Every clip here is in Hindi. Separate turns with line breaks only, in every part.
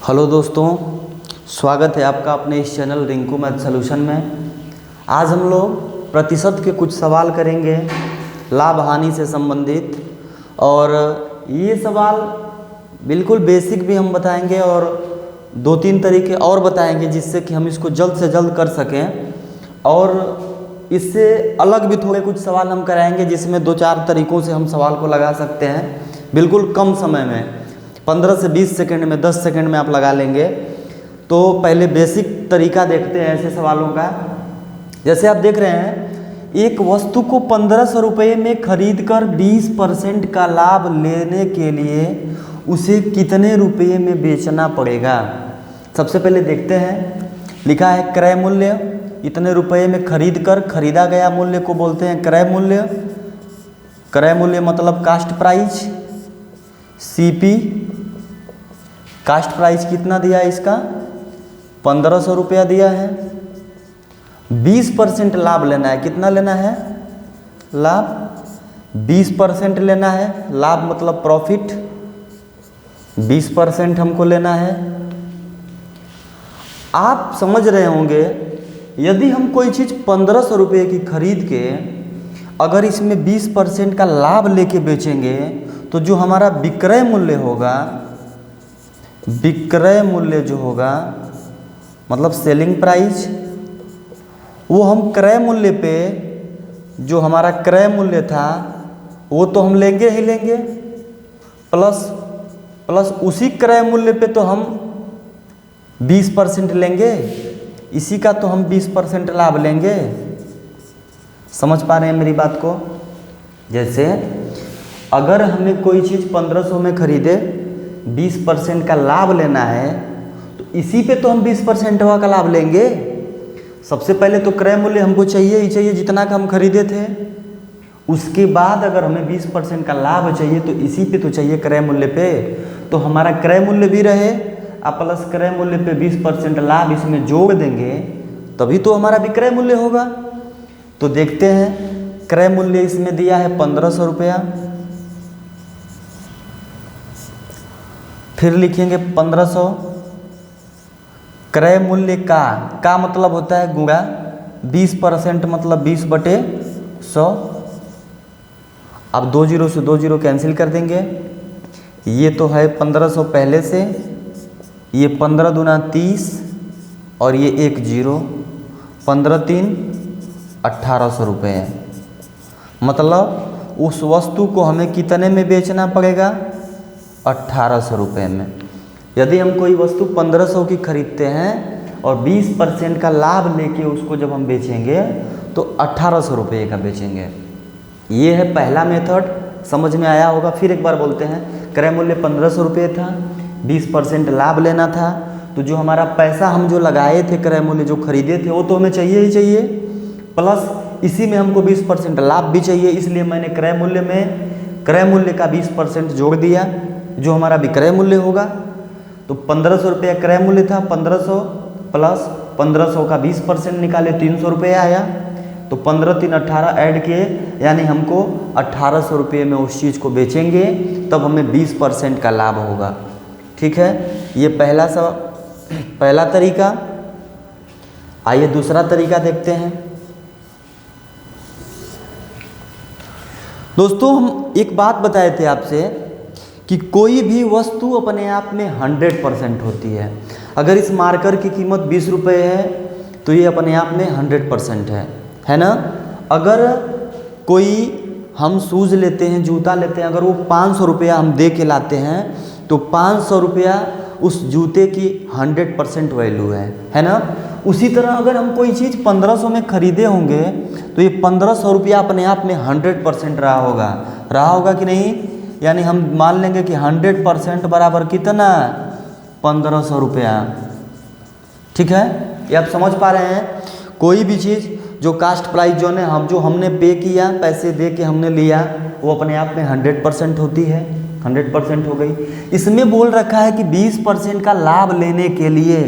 हेलो दोस्तों, स्वागत है आपका अपने इस चैनल रिंकू मैथ सॉल्यूशन में। आज हम लोग प्रतिशत के कुछ सवाल करेंगे लाभ हानि से संबंधित, और ये सवाल बिल्कुल बेसिक भी हम बताएंगे और दो तीन तरीके और बताएंगे जिससे कि हम इसको जल्द से जल्द कर सकें। और इससे अलग भी थोड़े कुछ सवाल हम कराएंगे जिसमें दो चार तरीक़ों से हम सवाल को लगा सकते हैं बिल्कुल कम समय में, 15 से 20 सेकंड में, 10 सेकंड में आप लगा लेंगे। तो पहले बेसिक तरीका देखते हैं ऐसे सवालों का। जैसे आप देख रहे हैं, एक वस्तु को 1500 रुपये में खरीद कर 20% का लाभ लेने के लिए उसे कितने रुपये में बेचना पड़ेगा। सबसे पहले देखते हैं, लिखा है क्रय मूल्य, इतने रुपये में खरीद कर, खरीदा गया मूल्य को बोलते हैं क्रय मूल्य। क्रय मूल्य मतलब cost price, CP. Cost price कितना दिया है इसका, 1500 रुपया दिया है। 20% लाभ लेना है, कितना लेना है लाभ, 20% लेना है। लाभ मतलब प्रॉफिट, 20% हमको लेना है। आप समझ रहे होंगे, यदि हम कोई चीज़ 1500 रुपये की खरीद के अगर इसमें 20% का लाभ लेके बेचेंगे तो जो हमारा विक्रय मूल्य होगा, विक्रय मूल्य जो होगा मतलब सेलिंग प्राइस, वो हम क्रय मूल्य पे, जो हमारा क्रय मूल्य था वो तो हम लेंगे ही लेंगे, प्लस उसी क्रय मूल्य पे तो हम 20% लेंगे, इसी का तो हम 20% लाभ लेंगे। समझ पा रहे हैं मेरी बात को। जैसे अगर हमें कोई चीज़ 1500 में खरीदे, 20% का लाभ लेना है तो इसी पे तो हम 20% का लाभ लेंगे। सबसे पहले तो क्रय मूल्य हमको चाहिए ही चाहिए जितना का हम खरीदे थे। उसके बाद अगर हमें 20% का लाभ चाहिए तो इसी पे तो चाहिए क्रय मूल्य पे। तो हमारा क्रय मूल्य भी रहे, आप प्लस क्रय मूल्य पे 20% लाभ इसमें जोड़ देंगे, तभी तो हमारा विक्रय मूल्य होगा। तो देखते हैं, क्रय मूल्य इसमें दिया है 1500 रुपया। फिर लिखेंगे 1500, क्रय मूल्य का मतलब होता है गुणा, 20% मतलब 20/100। अब 2 जीरो से 2 जीरो कैंसिल कर देंगे। ये तो है 1500 पहले से, ये 15 दूना 30 और ये 1 जीरो, 15 3 1800 रुपये। मतलब उस वस्तु को हमें कितने में बेचना पड़ेगा, 1800 रुपये में। यदि हम कोई वस्तु 1500 की खरीदते हैं और 20% का लाभ लेके उसको जब हम बेचेंगे तो 1800 रुपये का बेचेंगे। ये है पहला मेथड, समझ में आया होगा। फिर एक बार बोलते हैं, क्रय मूल्य 1500 रुपये था, 20% लाभ लेना था, तो जो हमारा पैसा हम जो लगाए थे क्रय मूल्य जो खरीदे थे वो तो हमें चाहिए ही चाहिए, प्लस इसी में हमको 20% लाभ भी चाहिए। इसलिए मैंने क्रय मूल्य में क्रय मूल्य का 20% जोड़ दिया जो हमारा विक्रय मूल्य होगा। तो 1500 रुपया क्रय मूल्य था, 1500 प्लस 1500 का 20% निकाले, 300 रुपये आया। तो 15 3 18 ऐड किए, यानी हमको 1800 रुपये में उस चीज़ को बेचेंगे, तब हमें 20% का लाभ होगा। ठीक है, ये पहला तरीका। आइए दूसरा तरीका देखते हैं। दोस्तों, हम एक बात बताए थे आपसे कि कोई भी वस्तु अपने आप में 100% होती है। अगर इस मार्कर की कीमत 20 रुपये है तो ये अपने आप में 100% है ना। अगर कोई हम शूज़ लेते हैं, जूता लेते हैं, अगर वो 500 रुपया हम दे के लाते हैं तो 500 रुपया उस जूते की 100% वैल्यू है ना। उसी तरह अगर हम कोई चीज़ 1500 में खरीदे होंगे तो ये 1500 रुपया अपने आप में 100% रहा होगा कि नहीं। यानी हम मान लेंगे कि 100% बराबर कितना, 1500 रुपया। ठीक है, ये आप समझ पा रहे हैं। कोई भी चीज़ जो कास्ट प्राइस जो हमने पे किया, पैसे दे के हमने लिया, वो अपने आप में 100% होती है, 100% हो गई। इसमें बोल रखा है कि 20% का लाभ लेने के लिए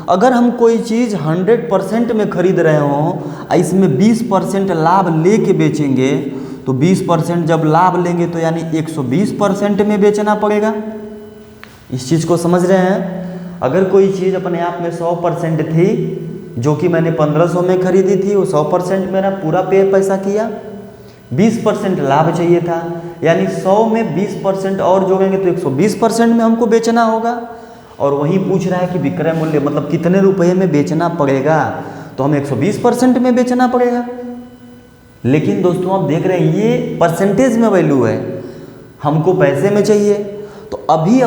अगर हम कोई चीज़ 100% में खरीद रहे हों, इसमें 20% लाभ ले के बेचेंगे, तो 20% जब लाभ लेंगे तो यानी 120% में बेचना पड़ेगा। इस चीज़ को समझ रहे हैं। अगर कोई चीज़ अपने आप में 100% थी, जो कि मैंने 1500 में खरीदी थी, वो 100% मेरा पूरा पैसा किया, 20% लाभ चाहिए था, यानी 100 में 20% और जोड़ेंगे तो 120% में हमको बेचना होगा। और वही पूछ रहा है कि विक्रय मूल्य मतलब कितने रुपए में बेचना पड़ेगा, तो हमें 120% में बेचना पड़ेगा। लेकिन दोस्तों आप देख रहे हैं ये परसेंटेज में वैल्यू है, हमको पैसे में चाहिए। तो अभी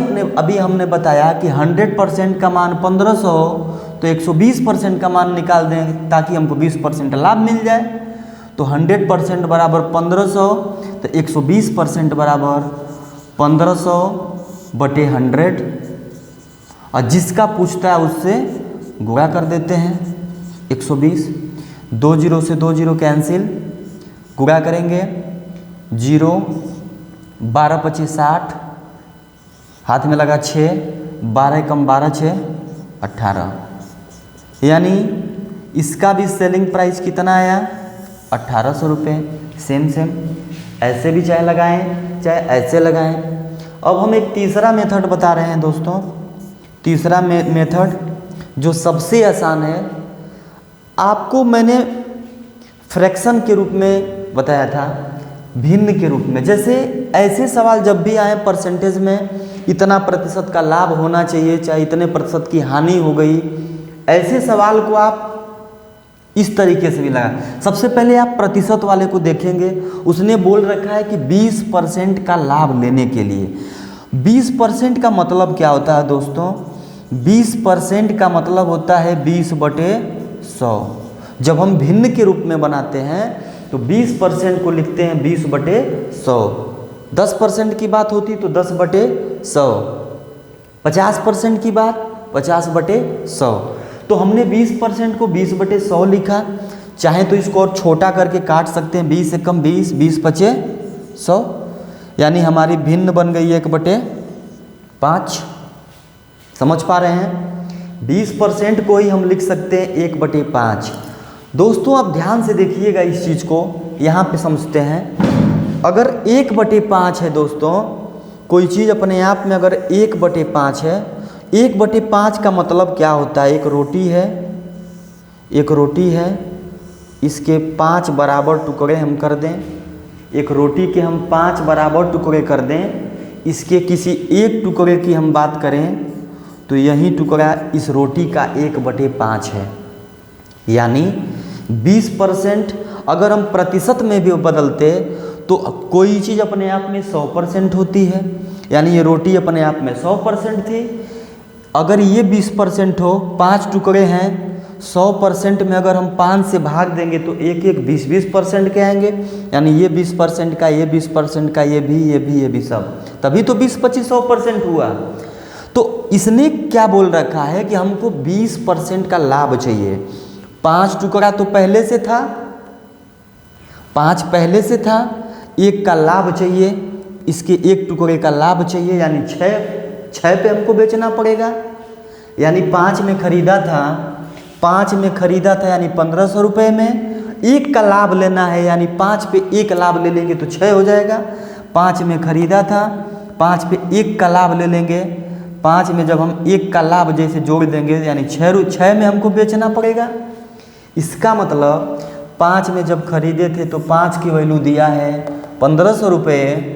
हमने बताया कि 100% का मान 1500 तो 120% का मान निकाल दें ताकि हमको 20% लाभ मिल जाए। तो 100% बराबर 1500, तो 120% बराबर 1500 बटे 100, और जिसका पूछता है उससे गुणा कर देते हैं 120। 2 जीरो से 2 जीरो कैंसिल, गुणा करेंगे 0, 12 25 60, हाथ में लगा 6, 12 कम 12 6 18, यानी इसका भी सेलिंग प्राइस कितना आया 1800 रुपये। सेम ऐसे भी चाहे लगाएं चाहे ऐसे लगाएं। अब हम एक तीसरा मेथड बता रहे हैं दोस्तों। तीसरा मेथड जो सबसे आसान है, आपको मैंने फ्रैक्शन के रूप में बताया था, भिन्न के रूप में। जैसे ऐसे सवाल जब भी आए परसेंटेज में इतना प्रतिशत का लाभ होना चाहिए, चाहे इतने प्रतिशत की हानि हो गई, ऐसे सवाल को आप इस तरीके से भी लगा। सबसे पहले आप प्रतिशत वाले को देखेंगे, उसने बोल रखा है कि 20% का लाभ लेने के लिए। 20% का मतलब क्या होता है दोस्तों? 20% का मतलब होता है 20/100। जब हम भिन्न के रूप में बनाते हैं तो 20% को लिखते हैं 20/100। 10% की बात होती तो 10/100, 50% की बात 50/100। तो हमने 20% को 20/100 लिखा। चाहे तो इसको और छोटा करके काट सकते हैं, 20 से कम 20, 20 पचे 100, यानी हमारी भिन्न बन गई 1/5। समझ पा रहे हैं? 20% को ही हम लिख सकते हैं 1/5। दोस्तों आप ध्यान से देखिएगा इस चीज़ को, यहाँ पे समझते हैं। अगर 1/5 है दोस्तों, कोई चीज़ अपने आप में अगर 1/5 है, 1/5 का मतलब क्या होता है? एक रोटी है, इसके 5 बराबर टुकड़े हम कर दें। एक रोटी के हम 5 बराबर टुकड़े कर दें, इसके किसी एक टुकड़े की हम बात करें तो यही टुकड़ा इस रोटी का 1/5 है। यानी 20% अगर हम प्रतिशत में भी बदलते तो कोई चीज़ अपने आप में 100% होती है, यानी ये रोटी अपने आप में 100% थी। अगर ये 20% हो, 5 टुकड़े हैं, 100% में अगर हम 5 से भाग देंगे तो एक 20% के आएंगे, यानी ये 20% का, ये 20% का, ये भी सब, तभी तो 20 25 100% हुआ। तो इसने क्या बोल रखा है कि हमको 20% का लाभ चाहिए। 5 टुकड़ा तो पहले से था, 5 पहले से था, 1 का लाभ चाहिए, इसके 1 टुकड़े का लाभ चाहिए, यानी 6 पे हमको बेचना पड़ेगा। यानी 5 में खरीदा था, यानी 1500 रुपये में 1 का लाभ लेना है, यानी 5 पे 1 लाभ ले लेंगे तो 6 हो जाएगा। 5 में खरीदा था, 5 पे 1 का लाभ ले लेंगे, 5 में जब हम 1 का लाभ जैसे जोड़ देंगे यानी 6 में हमको बेचना पड़ेगा। इसका मतलब 5 में जब खरीदे थे तो 5 की वैल्यू दिया है 1500 रुपये,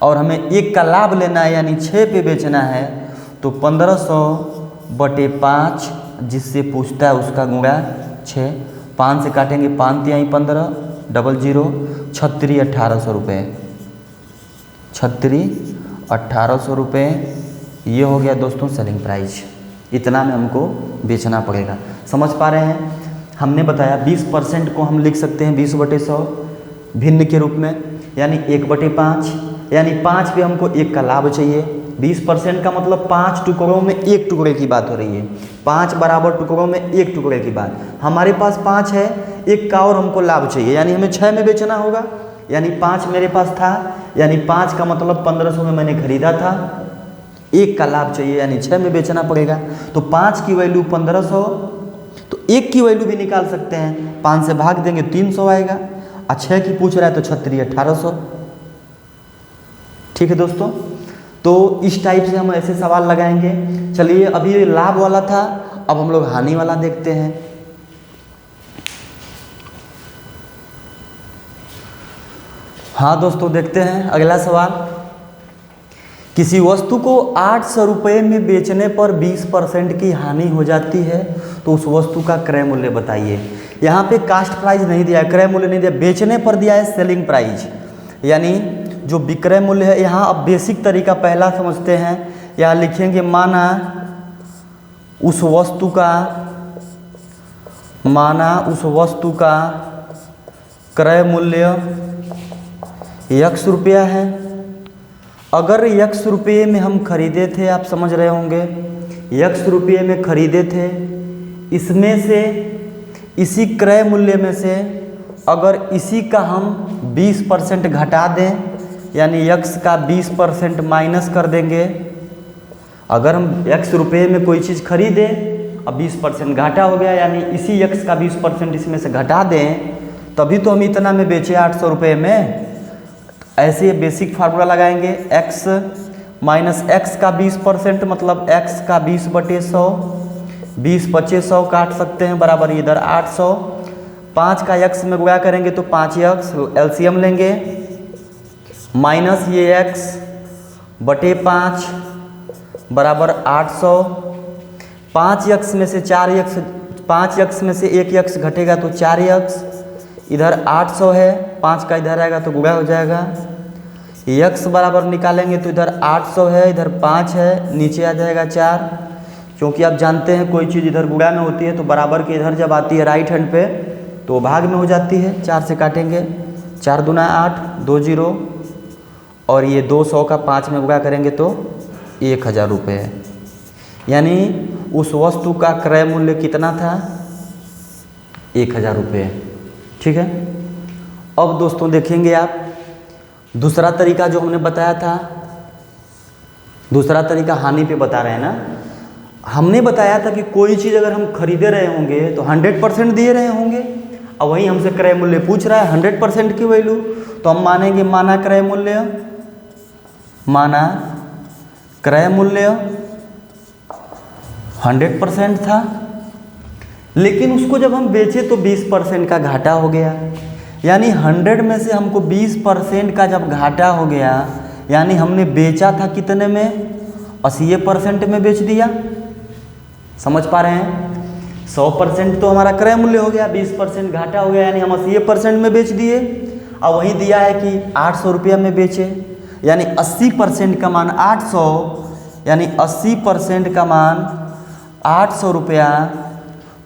और हमें 1 का लाभ लेना है यानी 6 पे बेचना है, तो 1500/5 जिससे पूछता है उसका गुणा 6। 5 से काटेंगे, 5 तिहाई 15, 00, 36 1800 रुपये, 36 1800 रुपये। ये हो गया दोस्तों सेलिंग प्राइस। इतना में हमको बेचना पड़ेगा। समझ पा रहे हैं? हमने बताया 20% को हम लिख सकते हैं 20/100 भिन्न के रूप में, यानी 1/5, यानी 5 पे हमको 1 का लाभ चाहिए। 20% का मतलब 5 टुकड़ों में 1 टुकड़े की बात हो रही है, 5 बराबर टुकड़ों में 1 टुकड़े की बात। हमारे पास 5 है, 1 का और हमको लाभ चाहिए, यानी हमें 6 में बेचना होगा। यानी 5 मेरे पास था, यानी 5 का मतलब 1500 में मैंने खरीदा था, 1 का लाभ चाहिए यानी 6 में बेचना पड़ेगा। तो 5 की वैल्यू 1500, तो 1 की वैल्यू भी निकाल सकते हैं, 5 से भाग देंगे 300 आएगा, और 6 की पूछ रहा है तो 36 1800। ठीक है दोस्तों, तो इस टाइप से हम ऐसे सवाल लगाएंगे। चलिए, अभी लाभ वाला था, अब हम लोग हानि वाला देखते हैं। हाँ दोस्तों, देखते हैं अगला सवाल। किसी वस्तु को 800 रुपये में बेचने पर 20% की हानि हो जाती है, तो उस वस्तु का क्रय मूल्य बताइए। यहाँ पे कास्ट प्राइस नहीं दिया है, क्रय मूल्य नहीं दिया, बेचने पर दिया है सेलिंग प्राइस, यानी जो विक्रय मूल्य है। यहाँ अब बेसिक तरीका पहला समझते हैं। यहाँ लिखेंगे माना उस वस्तु का क्रय मूल्य x रुपया है। अगर x रुपये में हम खरीदे थे, आप समझ रहे होंगे, x रुपये में खरीदे थे, इसमें से इसी क्रय मूल्य में से अगर इसी का हम 20% घटा दें, यानी x का 20% माइनस कर देंगे। अगर हम x रुपये में कोई चीज़ खरीदे, अब 20% घाटा हो गया, यानी इसी x का 20% इसमें से घटा दें, तभी तो हम इतना में बेचे 800 रुपये में। ऐसे बेसिक फार्मूला लगाएंगे, x माइनस x का 20% मतलब x का 20/100, 20 बचे 100 काट सकते हैं, बराबर इधर 800। 5 का x में गुणा करेंगे तो 5x, एलसीएम लेंगे, माइनस ये x बटे 5 बराबर 800। 5x में से 4x, 5x में से 1x घटेगा तो 4x, इधर 800 है, 5 का इधर आएगा तो गुणा हो जाएगा। x बराबर निकालेंगे तो इधर 800 है, इधर 5 है, नीचे आ जाएगा 4, क्योंकि आप जानते हैं कोई चीज़ इधर गुणा में होती है तो बराबर के इधर जब आती है राइट हैंड पे तो भाग में हो जाती है। 4 से काटेंगे, 4 दूना 8, 2 0, और ये 200 का 5 में गुणा करेंगे तो 1000 रुपये है। यानी उस वस्तु का क्रय मूल्य कितना था? 1000 रुपये। ठीक है। अब दोस्तों देखेंगे आप दूसरा तरीका जो हमने बताया था, दूसरा तरीका हानि पे बता रहे हैं ना। हमने बताया था कि कोई चीज़ अगर हम खरीदे रहे होंगे तो 100% दिए रहे होंगे, और वही हमसे क्रय मूल्य पूछ रहा है 100% की वैल्यू, तो हम मानेंगे माना क्रय मूल्य 100% था, लेकिन उसको जब हम बेचे तो 20% का घाटा हो गया। यानी 100 में से हमको 20% का जब घाटा हो गया, यानी हमने बेचा था कितने में? 80% में बेच दिया। समझ पा रहे हैं? 100% तो हमारा क्रय मूल्य हो गया, 20% घाटा हो गया, यानी हम 80% में बेच दिए। और वही दिया है कि 800 रुपया में बेचे, यानी 80% का मान 800, यानी 80% का मान 800 रुपया,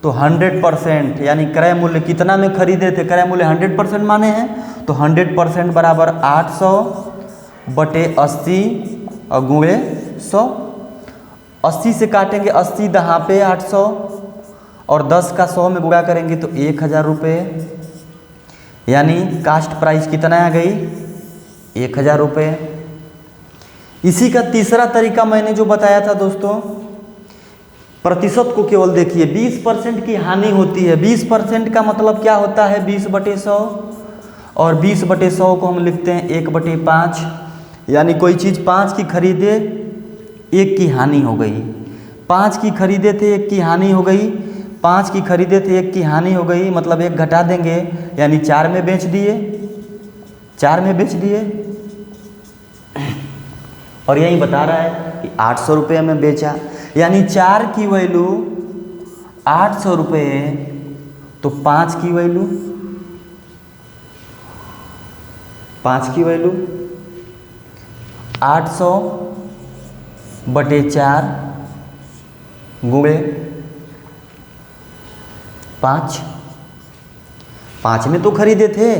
तो 100% यानी क्रय मूल्य कितना में खरीदे थे? क्रय मूल्य 100% माने हैं, तो 100% बराबर 800 बटे 80 और गुणे 100। 80 से काटेंगे, 80 दहाँ पे 800, और 10 का 100 में गुणा करेंगे तो 1000 रुपये, यानी कास्ट प्राइस कितना आ गई? 1000 रुपये। इसी का तीसरा तरीका मैंने जो बताया था दोस्तों, प्रतिशत को केवल देखिए, 20% की हानि होती है। 20% का मतलब क्या होता है? 20/100, और 20/100 को हम लिखते हैं 1/5, यानी कोई चीज़ 5 की खरीदे, 1 की हानि हो गई। 5 की खरीदे थे, 1 की हानि हो गई। 5 की खरीदे थे, 1 की हानि हो गई, मतलब 1 घटा देंगे, यानी 4 में बेच दिए, 4 में बेच दिए। और यही बता रहा है कि 800 रुपये में बेचा, यानी 4 की वैल्यू 800 रुपये, तो 5 की वैल्यू 800 बटे 4 गुणे 5। 5 में तो खरीदे थे,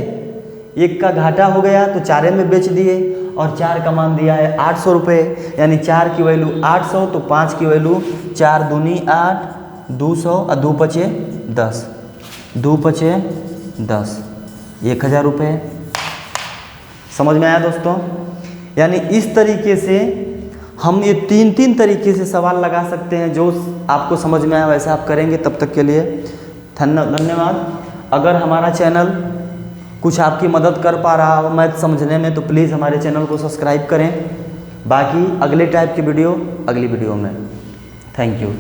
1 का घाटा हो गया तो 4 में बेच दिए, और 4 का मान दिया है 800 रुपये, यानी 4 की वैल्यू 800, तो 5 की वैल्यू 4 दूनी 8, 200 और 2 पचे 10, 2 पचे 10, 1000 रुपये। समझ में आया दोस्तों? यानी इस तरीके से हम ये 3 तरीके से सवाल लगा सकते हैं। जो आपको समझ में आया वैसा आप करेंगे। तब तक के लिए धन्यवाद। अगर हमारा चैनल कुछ आपकी मदद कर पा रहा हो मैथ समझने में, तो प्लीज़ हमारे चैनल को सब्सक्राइब करें। बाकी अगले टाइप की वीडियो अगली वीडियो में। Thank you.